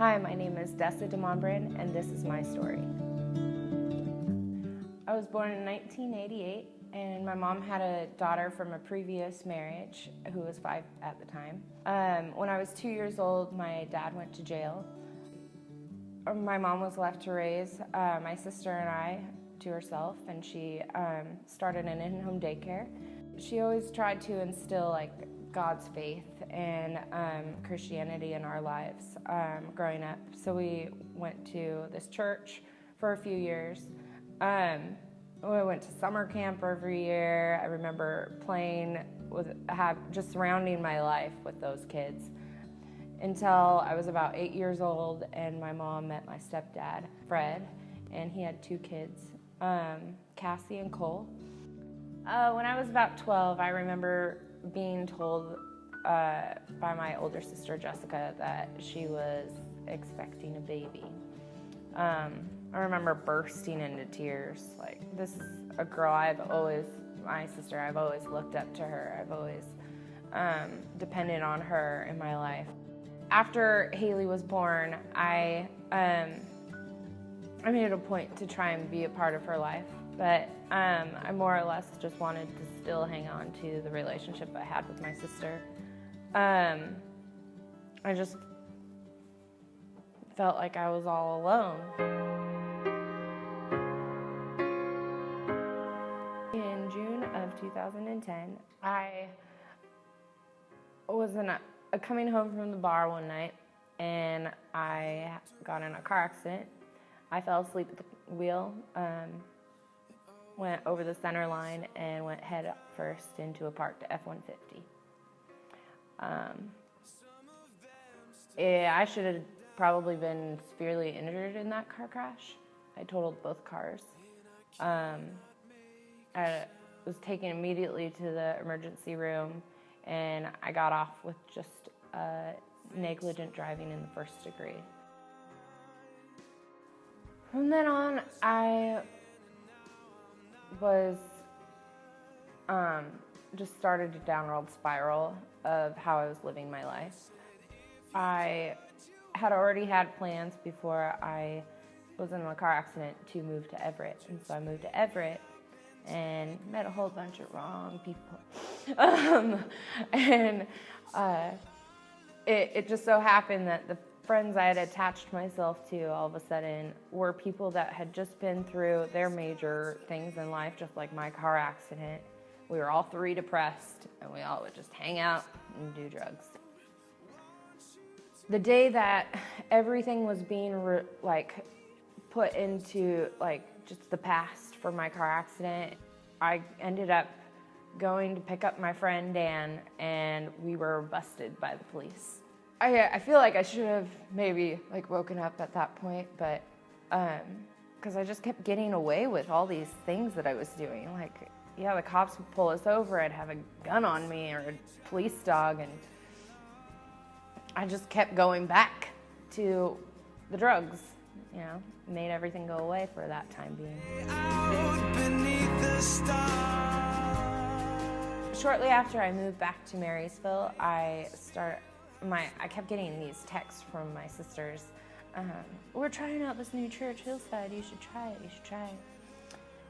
Hi, my name is Dessa DeMonbrun, and this is my story. I was born in 1988, and my mom had a daughter from a previous marriage who was 5 at the time. When I was 2 years old, my dad went to jail. My mom was left to raise my sister and I to herself, and she started an in-home daycare. She always tried to instill God's faith and Christianity in our lives growing up. So we went to this church for a few years. We went to summer camp every year. I remember playing just surrounding my life with those kids until I was about 8 years old, and my mom met my stepdad, Fred, and he had 2 kids, Cassie and Cole. When I was about 12, I remember being told by my older sister, Jessica, that she was expecting a baby. I remember bursting into tears. This is a girl my sister, I've always looked up to her. I've always depended on her in my life. After Haley was born, I made it a point to try and be a part of her life, but I more or less just wanted to still hang on to the relationship I had with my sister. I just felt like I was all alone. In June of 2010, I was coming home from the bar one night, and I got in a car accident. I fell asleep at the wheel, went over the center line, and went head first into a parked F-150. I should have probably been severely injured in that car crash. I totaled both cars. I was taken immediately to the emergency room, and I got off with just negligent driving in the 1st degree. From then on, I was just started a downward spiral of how I was living my life. I had already had plans before I was in a car accident to move to Everett, and so I moved to Everett and met a whole bunch of wrong people. It just so happened that the friends I had attached myself to all of a sudden were people that had just been through their major things in life, just like my car accident. We were all 3 depressed, and we all would just hang out and do drugs. The day that everything was being put into just the past for my car accident, I ended up going to pick up my friend Dan, and we were busted by the police. I feel like I should have maybe woken up at that point, but because I just kept getting away with all these things that I was doing. The cops would pull us over, I'd have a gun on me or a police dog, and I just kept going back to the drugs, made everything go away for that time being. Out beneath the stars. Shortly after I moved back to Marysville, I kept getting these texts from my sisters. We're trying out this new church, Hillside, you should try it.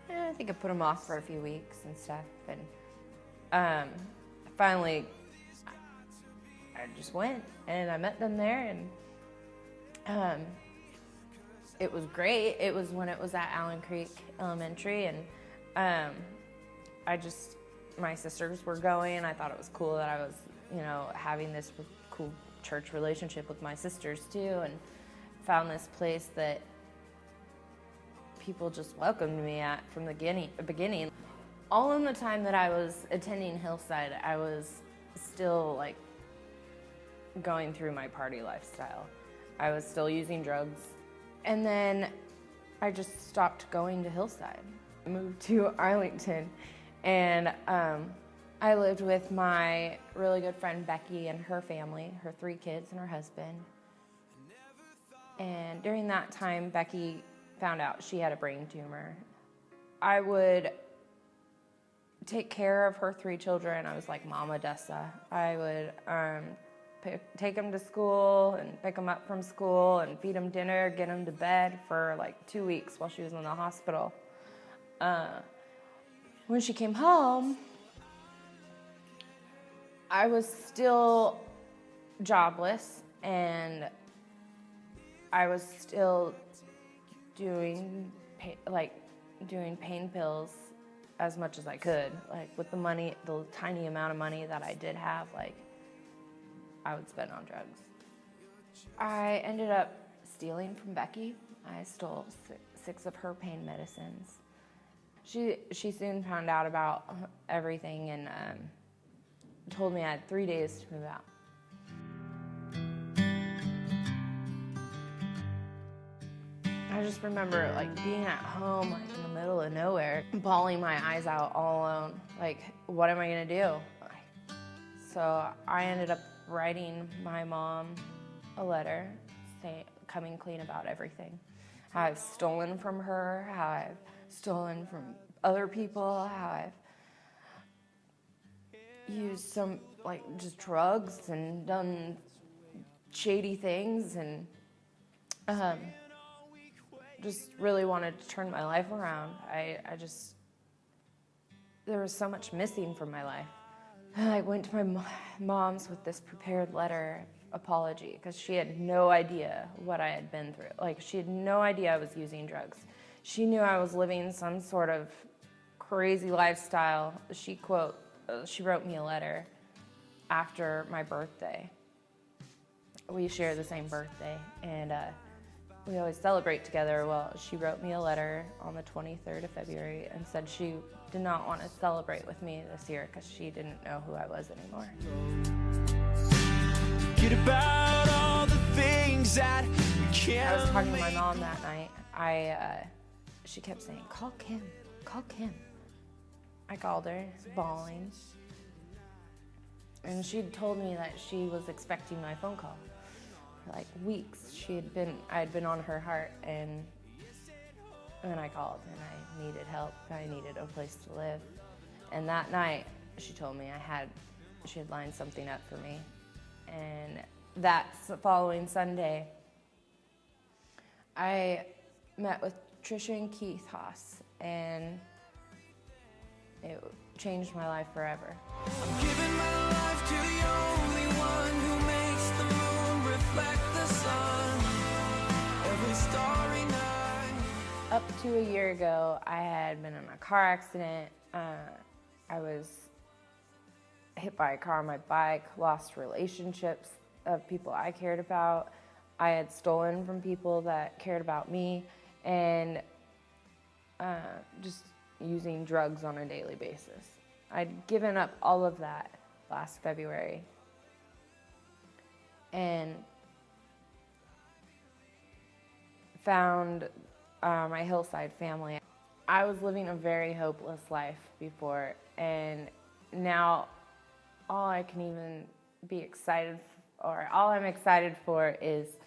And I think I put them off for a few weeks and stuff, and finally I just went, and I met them there, and it was great. It was when it was at Allen Creek Elementary, and my sisters were going, and I thought it was cool that I was, having this cool church relationship with my sisters too, and found this place that people just welcomed me at from the beginning. All in the time that I was attending Hillside, I was still going through my party lifestyle. I was still using drugs. And then I just stopped going to Hillside. I moved to Arlington, and I lived with my really good friend Becky and her family, her 3 kids and her husband. And during that time, Becky found out she had a brain tumor. I would take care of her 3 children. I was like Mama Dessa. I would take him to school and pick him up from school and feed him dinner, get him to bed for like 2 weeks while she was in the hospital. When she came home, I was still jobless, and I was still doing pain pills as much as I could. Like, with the money, the tiny amount of money that I did have, like, I would spend on drugs. I ended up stealing from Becky. I stole 6 of her pain medicines. She soon found out about everything and told me I had 3 days to move out. I just remember like being at home, like in the middle of nowhere, bawling my eyes out all alone. Like, what am I gonna do? So I ended up writing my mom a letter, coming clean about everything. How I've stolen from her, how I've stolen from other people, how I've used some, like, just drugs and done shady things, and just really wanted to turn my life around. There was so much missing from my life. I went to my mom's with this prepared letter of apology because she had no idea what I had been through. Like, she had no idea I was using drugs. She knew I was living some sort of crazy lifestyle. She wrote me a letter after my birthday. We share the same birthday, and we always celebrate together. Well, she wrote me a letter on the 23rd of February and said she did not want to celebrate with me this year because she didn't know who I was anymore. Get about all the things that we can't. I was talking to my mom that night. She kept saying, "Call Kim, call Kim." I called her, bawling, and she told me that she was expecting my phone call. For like weeks, I had been on her heart, and then I called, and I needed help. I needed a place to live, and that night, she told me she had lined something up for me, and that following Sunday, I met with Trisha and Keith Haas, and it changed my life forever. I'm giving my life to the only one who makes the moon reflect the sun every starry night. Up to a year ago, I had been in a car accident. I was hit by a car on my bike, lost relationships of people I cared about. I had stolen from people that cared about me, and just using drugs on a daily basis. I'd given up all of that last February, and found my hillside family. I was living a very hopeless life before, and now all I can even be excited for, all I'm excited for is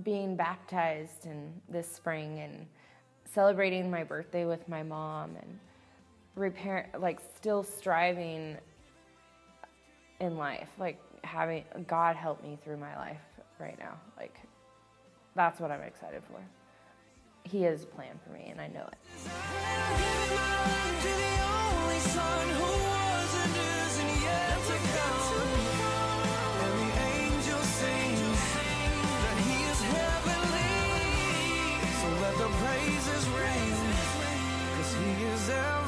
being baptized in this spring and celebrating my birthday with my mom and still striving in life, like having God help me through my life right now. Like, that's what I'm excited for. He has a plan for me, and I know it. The praises ring, 'cause he is there.